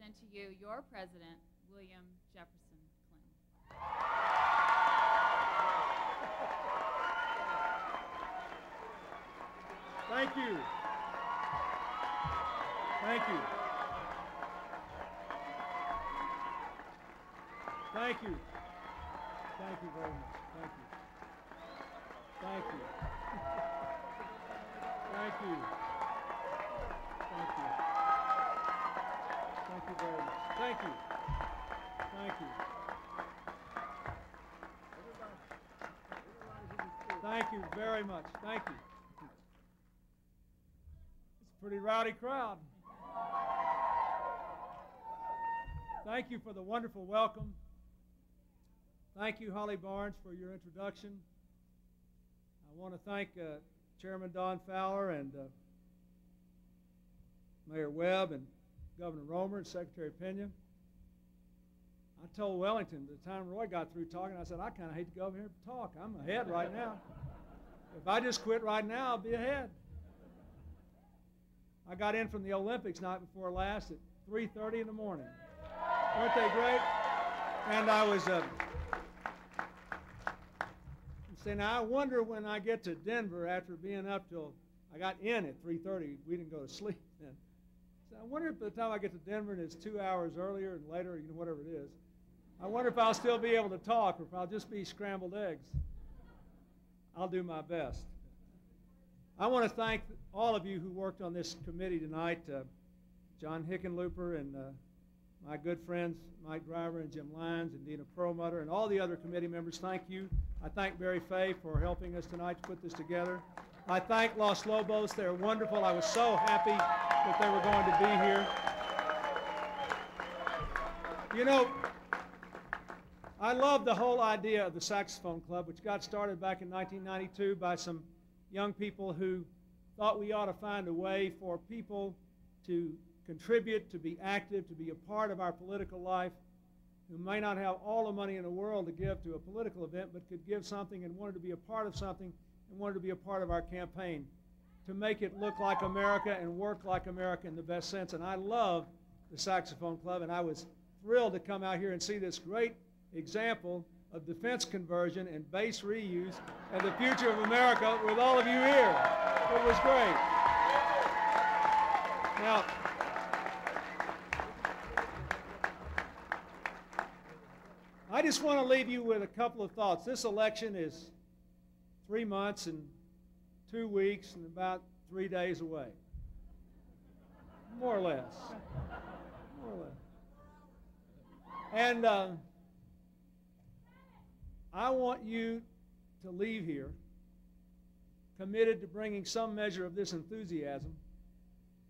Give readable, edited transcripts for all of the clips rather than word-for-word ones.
present to you your president, William Jefferson Clinton. Thank you. Thank you. Thank you. Thank you very much. Thank you. Thank you. Thank you. Thank you. Thank you very much. Thank you. Thank you. Thank you very much. Thank you. It's a pretty rowdy crowd. Thank you for the wonderful welcome. Thank you, Holly Barnes, for your introduction. I want to thank Chairman Don Fowler and Mayor Webb and Governor Romer and Secretary Pena. I told Wellington the time Roy got through talking, I said, I kind of hate to go over here and talk. I'm ahead right now. If I just quit right now, I'll be ahead. I got in from the Olympics night before last at 3:30 in the morning. Weren't they great? And I was saying, now I wonder when I get to Denver after being up till, I got in at 3:30. We didn't go to sleep then. So I wonder if by the time I get to Denver and it's 2 hours earlier and later, you know, whatever it is, I wonder if I'll still be able to talk or if I'll just be scrambled eggs. I'll do my best. I want to thank all of you who worked on this committee tonight, John Hickenlooper and my good friends Mike Driver and Jim Lyons and Dina Perlmutter and all the other committee members. Thank you. I thank Barry Fay for helping us tonight to put this together. I thank Los Lobos. They're wonderful. I was so happy that they were going to be here. You know, I love the whole idea of the Saxophone Club, which got started back in 1992 by some young people who thought we ought to find a way for people to contribute, to be active, to be a part of our political life, who may not have all the money in the world to give to a political event, but could give something and wanted to be a part of something and wanted to be a part of our campaign to make it look like America and work like America in the best sense. And I love the Saxophone Club, and I was thrilled to come out here and see this great example of defense conversion and base reuse and the future of America with all of you here. It was great. Now, I just want to leave you with a couple of thoughts. This election is 3 months and 2 weeks and about 3 days away. More or less. More or less. And I want you to leave here committed to bringing some measure of this enthusiasm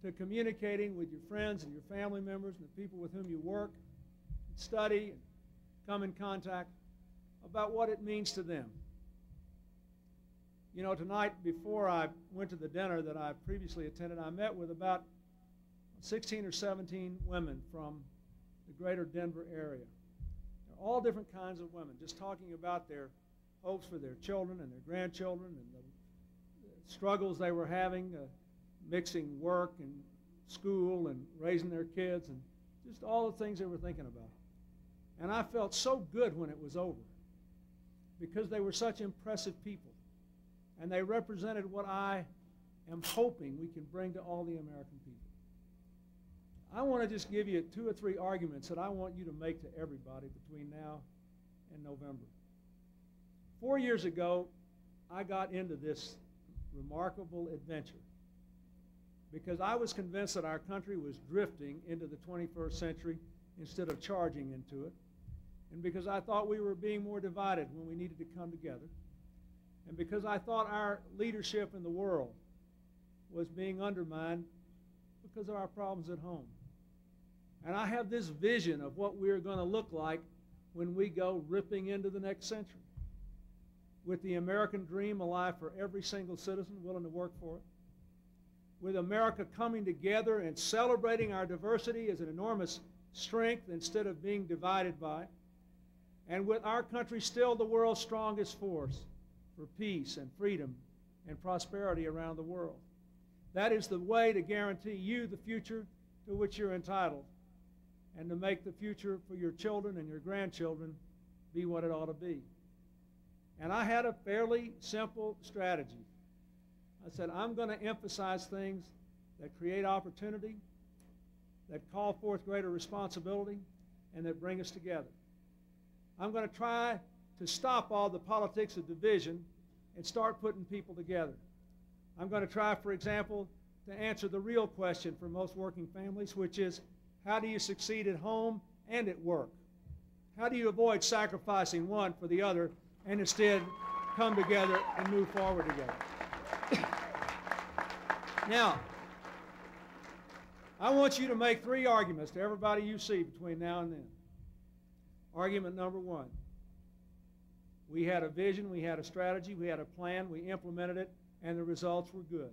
to communicating with your friends and your family members and the people with whom you work, study, and come in contact about what it means to them. You know, tonight before I went to the dinner that I previously attended, I met with about 16 or 17 women from the greater Denver area. They're all different kinds of women, just talking about their hopes for their children and their grandchildren and the struggles they were having, mixing work and school and raising their kids and just all the things they were thinking about. And I felt so good when it was over because they were such impressive people. And they represented what I am hoping we can bring to all the American people. I want to just give you 2 or 3 arguments that I want you to make to everybody between now and November. 4 years ago, I got into this remarkable adventure because I was convinced that our country was drifting into the 21st century instead of charging into it, and because I thought we were being more divided when we needed to come together, and because I thought our leadership in the world was being undermined because of our problems at home. And I have this vision of what we're going to look like when we go ripping into the next century, with the American dream alive for every single citizen willing to work for it, with America coming together and celebrating our diversity as an enormous strength instead of being divided by it, and with our country still the world's strongest force for peace and freedom and prosperity around the world. That is the way to guarantee you the future to which you're entitled. and to make the future for your children and your grandchildren be what it ought to be. And I had a fairly simple strategy. I said, I'm going to emphasize things that create opportunity, that call forth greater responsibility, and that bring us together. I'm going to try to stop all the politics of division and start putting people together. I'm going to try, for example, to answer the real question for most working families, which is, how do you succeed at home and at work? How do you avoid sacrificing one for the other and instead come together and move forward together? Now, I want you to make 3 arguments to everybody you see between now and then. Argument number 1. We had a vision, we had a strategy, we had a plan, we implemented it, and the results were good.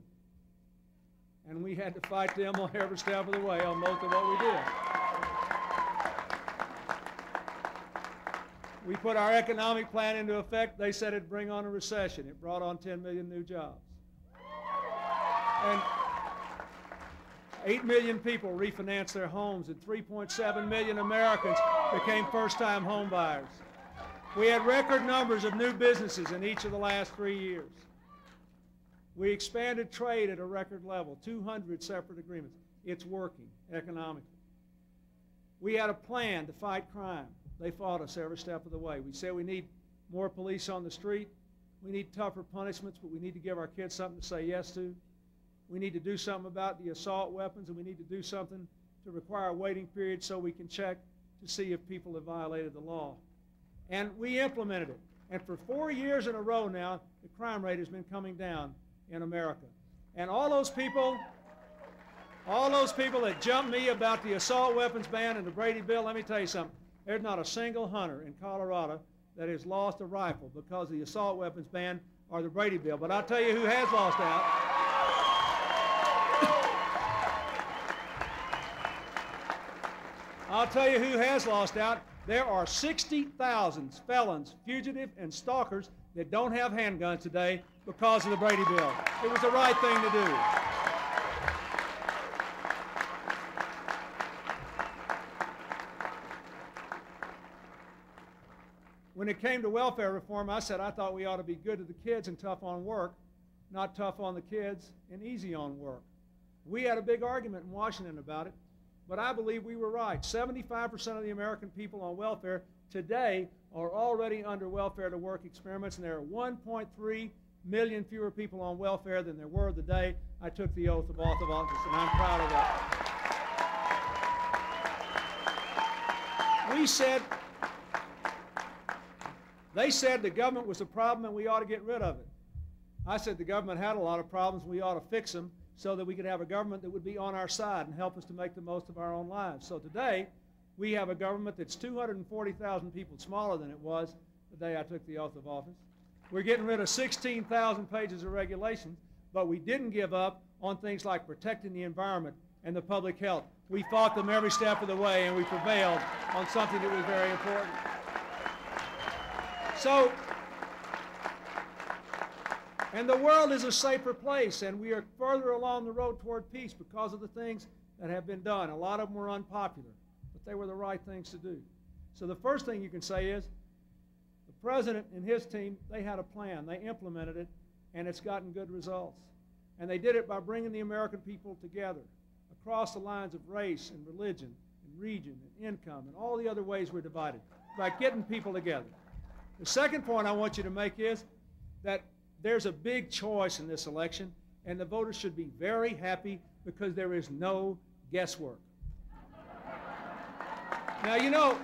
And we had to fight them on every step of the way on most of what we did. We put our economic plan into effect. They said it'd bring on a recession. It brought on 10 million new jobs. And 8 million people refinanced their homes, and 3.7 million Americans became first-time home buyers. We had record numbers of new businesses in each of the last 3 years. We expanded trade at a record level, 200 separate agreements. It's working economically. We had a plan to fight crime. They fought us every step of the way. We said we need more police on the street. We need tougher punishments, but we need to give our kids something to say yes to. We need to do something about the assault weapons, and we need to do something to require a waiting period so we can check to see if people have violated the law. And we implemented it. And for 4 years in a row now, the crime rate has been coming down in America. And all those people that jumped me about the assault weapons ban and the Brady Bill, let me tell you something. There's not a single hunter in Colorado that has lost a rifle because of the assault weapons ban or the Brady Bill. But I'll tell you who has lost out. I'll tell you who has lost out. There are 60,000 felons, fugitives, and stalkers that don't have handguns today because of the Brady Bill. It was the right thing to do. When it came to welfare reform, I said I thought we ought to be good to the kids and tough on work, not tough on the kids and easy on work. We had a big argument in Washington about it, but I believe we were right. 75% of the American people on welfare today are already under welfare to work experiments, and there are 1.3 million fewer people on welfare than there were the day I took the oath of office, and I'm proud of that. They said the government was a problem and we ought to get rid of it. I said the government had a lot of problems and we ought to fix them so that we could have a government that would be on our side and help us to make the most of our own lives. So today, we have a government that's 240,000 people smaller than it was the day I took the oath of office. We're getting rid of 16,000 pages of regulations, but we didn't give up on things like protecting the environment and the public health. We fought them every step of the way, and we prevailed on something that was very important. So, and the world is a safer place, and we are further along the road toward peace because of the things that have been done. A lot of them were unpopular, but they were the right things to do. So the first thing you can say is, the president and his team, they had a plan. They implemented it, and it's gotten good results. And they did it by bringing the American people together across the lines of race and religion and region and income and all the other ways we're divided, by getting people together. The second point I want you to make is that there's a big choice in this election, and the voters should be very happy because there is no guesswork. Now, you know,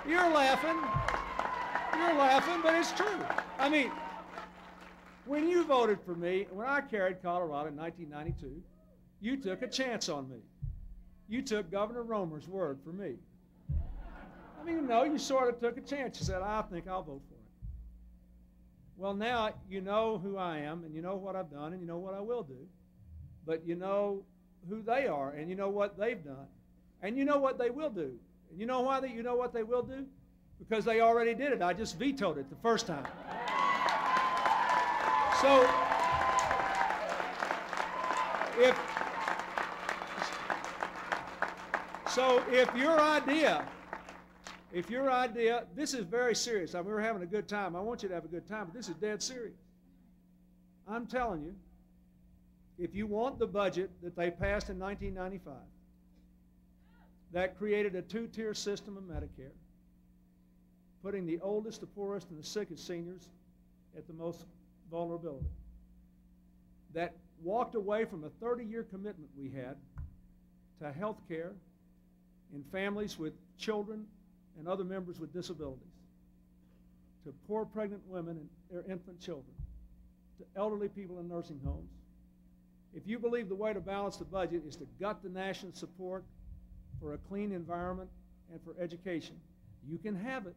you're laughing, but it's true. I mean, when you voted for me, when I carried Colorado in 1992, you took a chance on me. You took Governor Romer's word for me. I mean, no, you sort of took a chance. You said, I think I'll vote for it. Well, now you know who I am, and you know what I've done, and you know what I will do. But you know who they are, and you know what they've done, and you know what they will do. And you know why you know what they will do? Because they already did it. I just vetoed it the first time. So if your idea, this is very serious. I mean, we're having a good time. I want you to have a good time, but this is dead serious. I'm telling you, if you want the budget that they passed in 1995, that created a two-tier system of Medicare, putting the oldest, the poorest, and the sickest seniors at the most vulnerability, that walked away from a 30-year commitment we had to health care in families with children and other members with disabilities, to poor pregnant women and their infant children, to elderly people in nursing homes. If you believe the way to balance the budget is to gut the national support for a clean environment and for education, you can have it.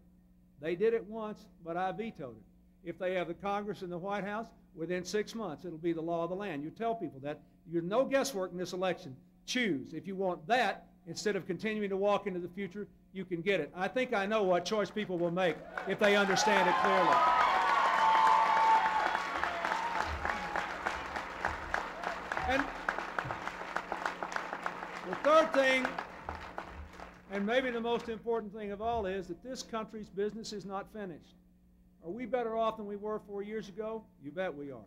They did it once, but I vetoed it. If they have the Congress and the White House, within 6 months, it'll be the law of the land. You tell people that. You're no guesswork in this election. Choose. If you want that, instead of continuing to walk into the future, you can get it. I think I know what choice people will make if they understand it clearly. And the third thing, and maybe the most important thing of all, is that this country's business is not finished. Are we better off than we were 4 years ago? You bet we are.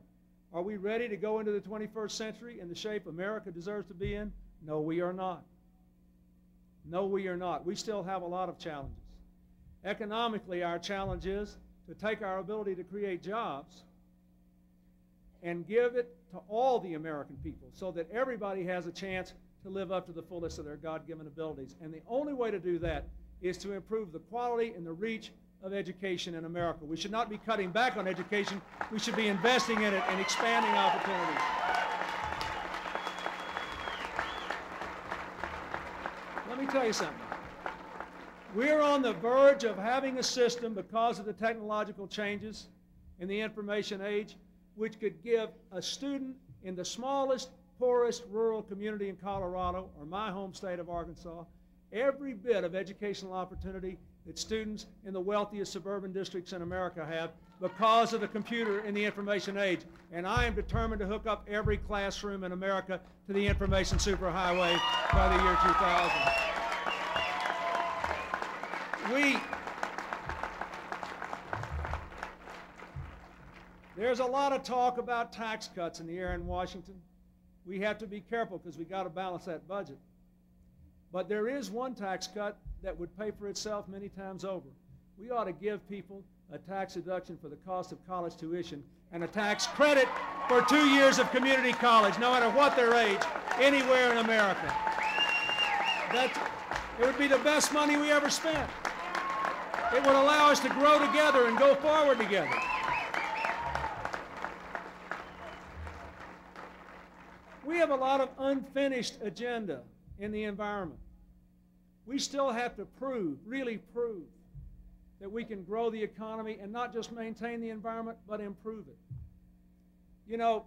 Are we ready to go into the 21st century in the shape America deserves to be in? No, we are not. No, we are not. We still have a lot of challenges. Economically, our challenge is to take our ability to create jobs and give it to all the American people so that everybody has a chance to live up to the fullest of their God-given abilities. And the only way to do that is to improve the quality and the reach of education in America. We should not be cutting back on education. We should be investing in it and expanding opportunities. Let me tell you something. We're on the verge of having a system, because of the technological changes in the information age, which could give a student in the smallest, poorest rural community in Colorado, or my home state of Arkansas, every bit of educational opportunity that students in the wealthiest suburban districts in America have because of the computer in the information age. And I am determined to hook up every classroom in America to the information superhighway by the year 2000. There's a lot of talk about tax cuts in the air in Washington. We have to be careful because we got to balance that budget. But there is one tax cut that would pay for itself many times over. We ought to give people a tax deduction for the cost of college tuition and a tax credit for 2 years of community college, no matter what their age, anywhere in America. It would be the best money we ever spent. It would allow us to grow together and go forward together. We have a lot of unfinished agenda in the environment. We still have to prove, really prove, that we can grow the economy and not just maintain the environment, but improve it. You know,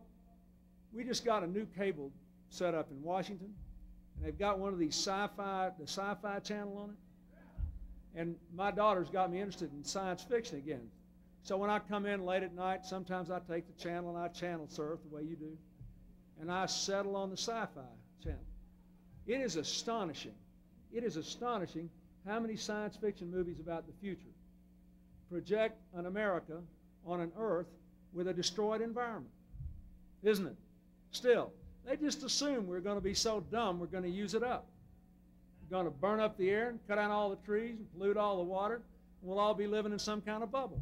we just got a new cable set up in Washington, and they've got one of these the sci-fi channel on it. And my daughter's got me interested in science fiction again. So when I come in late at night, sometimes I take the channel and I channel surf the way you do, and I settle on the sci-fi channel. It is astonishing. It is astonishing how many science fiction movies about the future project an America on an Earth with a destroyed environment, isn't it? Still, they just assume we're going to be so dumb we're going to use it up. We're going to burn up the air and cut out all the trees and pollute all the water, and we'll all be living in some kind of bubble.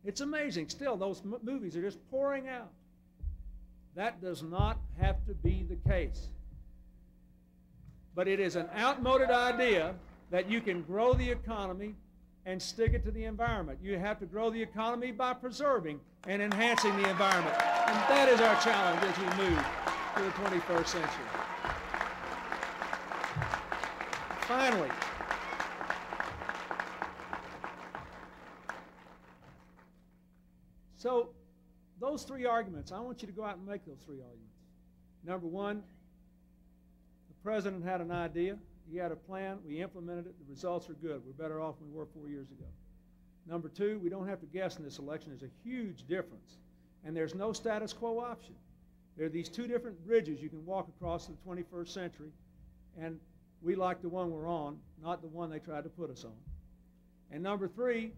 It's amazing. Still, those movies are just pouring out. That does not have to be the case. But it is an outmoded idea that you can grow the economy and stick it to the environment. You have to grow the economy by preserving and enhancing the environment. And that is our challenge as we move to the 21st century. Finally, so those three arguments, I want you to go out and make those three arguments. Number one, the president had an idea. He had a plan. We implemented it. The results are good. We're better off than we were 4 years ago. Number two, we don't have to guess in this election. There's a huge difference. And there's no status quo option. There are these two different bridges you can walk across to the 21st century. And we like the one we're on, not the one they tried to put us on. And number three,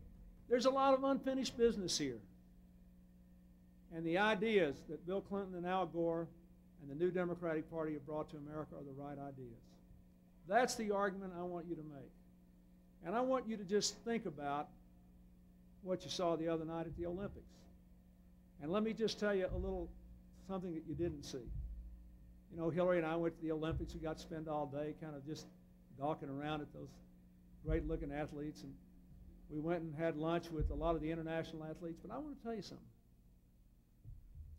there's a lot of unfinished business here. And the ideas that Bill Clinton and Al Gore and the new Democratic Party have brought to America are the right ideas. That's the argument I want you to make. And I want you to just think about what you saw the other night at the Olympics. And let me just tell you a little something that you didn't see. You know, Hillary and I went to the Olympics. We got to spend all day kind of just gawking around at those great-looking athletes. And we went and had lunch with a lot of the international athletes. But I want to tell you something.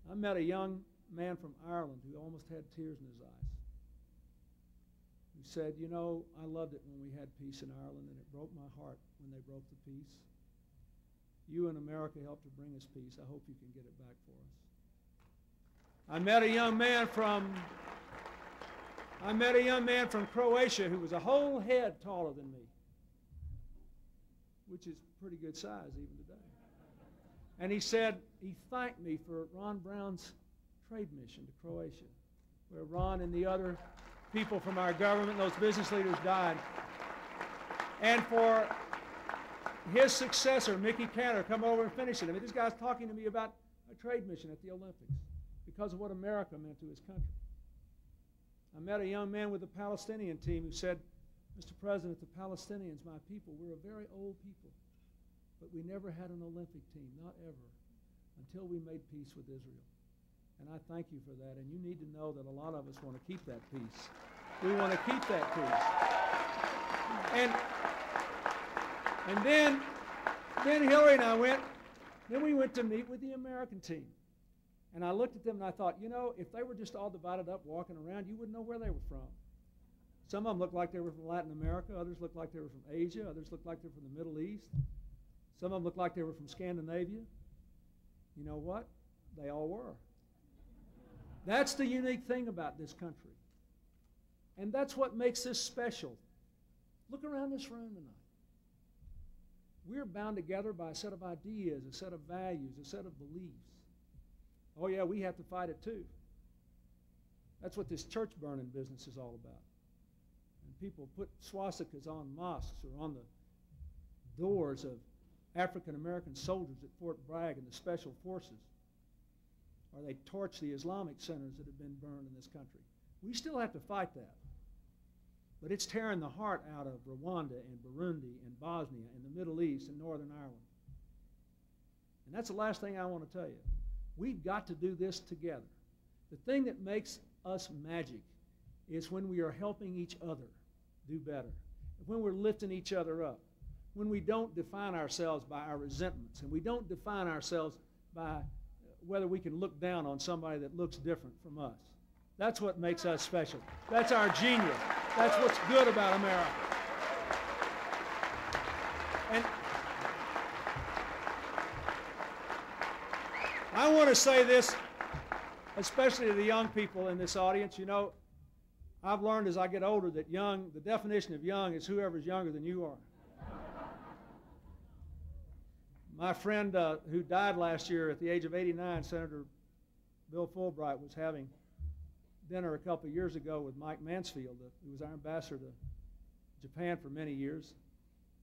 I met a young man from Ireland who almost had tears in his eyes. He said, you know, I loved it when we had peace in Ireland, and it broke my heart when they broke the peace. You in America helped to bring us peace. I hope you can get it back for us. I met a young man from Croatia who was a whole head taller than me, which is pretty good size even today. And he said he thanked me for Ron Brown's trade mission to Croatia, where Ron and the other people from our government, those business leaders, died. And for his successor, Mickey Cantor, come over and finish it. I mean, this guy's talking to me about a trade mission at the Olympics because of what America meant to his country. I met a young man with the Palestinian team who said, Mr. President, the Palestinians, my people, we're a very old people, but we never had an Olympic team, not ever, until we made peace with Israel. And I thank you for that. And you need to know that a lot of us want to keep that peace. We want to keep that peace. And then Hillary and I we went to meet with the American team. And I looked at them and I thought, you know, if they were just all divided up walking around, you wouldn't know where they were from. Some of them looked like they were from Latin America. Others looked like they were from Asia. Others looked like they were from the Middle East. Some of them looked like they were from Scandinavia. You know what? They all were. That's the unique thing about this country. And that's what makes this special. Look around this room tonight. We're bound together by a set of ideas, a set of values, a set of beliefs. Oh yeah, we have to fight it too. That's what this church burning business is all about. And people put swastikas on mosques or on the doors of African American soldiers at Fort Bragg and the Special Forces. Or they torch the Islamic centers that have been burned in this country. We still have to fight that. But it's tearing the heart out of Rwanda and Burundi and Bosnia and the Middle East and Northern Ireland. And that's the last thing I want to tell you. We've got to do this together. The thing that makes us magic is when we are helping each other do better, when we're lifting each other up, when we don't define ourselves by our resentments, and we don't define ourselves by whether we can look down on somebody that looks different from us. That's what makes us special. That's our genius. That's what's good about America. And I want to say this, especially to the young people in this audience. You know, I've learned as I get older that young, the definition of young is whoever's younger than you are. My friend who died last year at the age of 89, Senator Bill Fulbright, was having dinner a couple of years ago with Mike Mansfield, who was our ambassador to Japan for many years.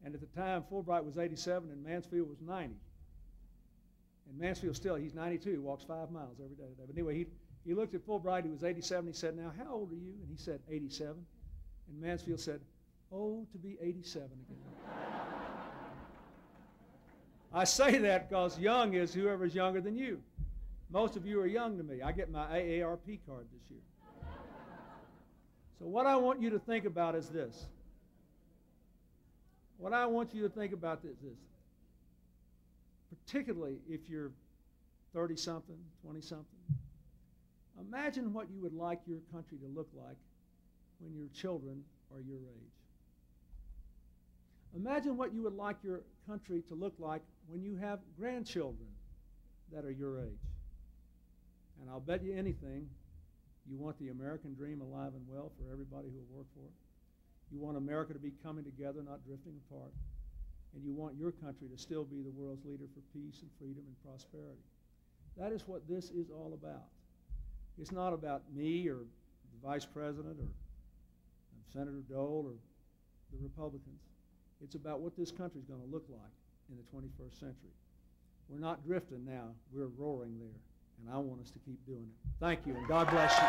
And at the time, Fulbright was 87 and Mansfield was 90. And Mansfield still, he's 92, he walks 5 miles every day today. But anyway, he looked at Fulbright, he was 87, he said, now, how old are you? And he said, 87. And Mansfield said, oh, to be 87 again. I say that because young is whoever's younger than you. Most of you are young to me. I get my AARP card this year. So what I want you to think about is this. What I want you to think about is this. Particularly if you're 30-something, 20-something. Imagine what you would like your country to look like when your children are your age. Imagine what you would like your country to look like when you have grandchildren that are your age. And I'll bet you anything, you want the American dream alive and well for everybody who will work for it. You want America to be coming together, not drifting apart. And you want your country to still be the world's leader for peace and freedom and prosperity. That is what this is all about. It's not about me or the vice president or Senator Dole or the Republicans. It's about what this country is going to look like in the 21st century. We're not drifting now. We're roaring there, and I want us to keep doing it. Thank you, and God bless you.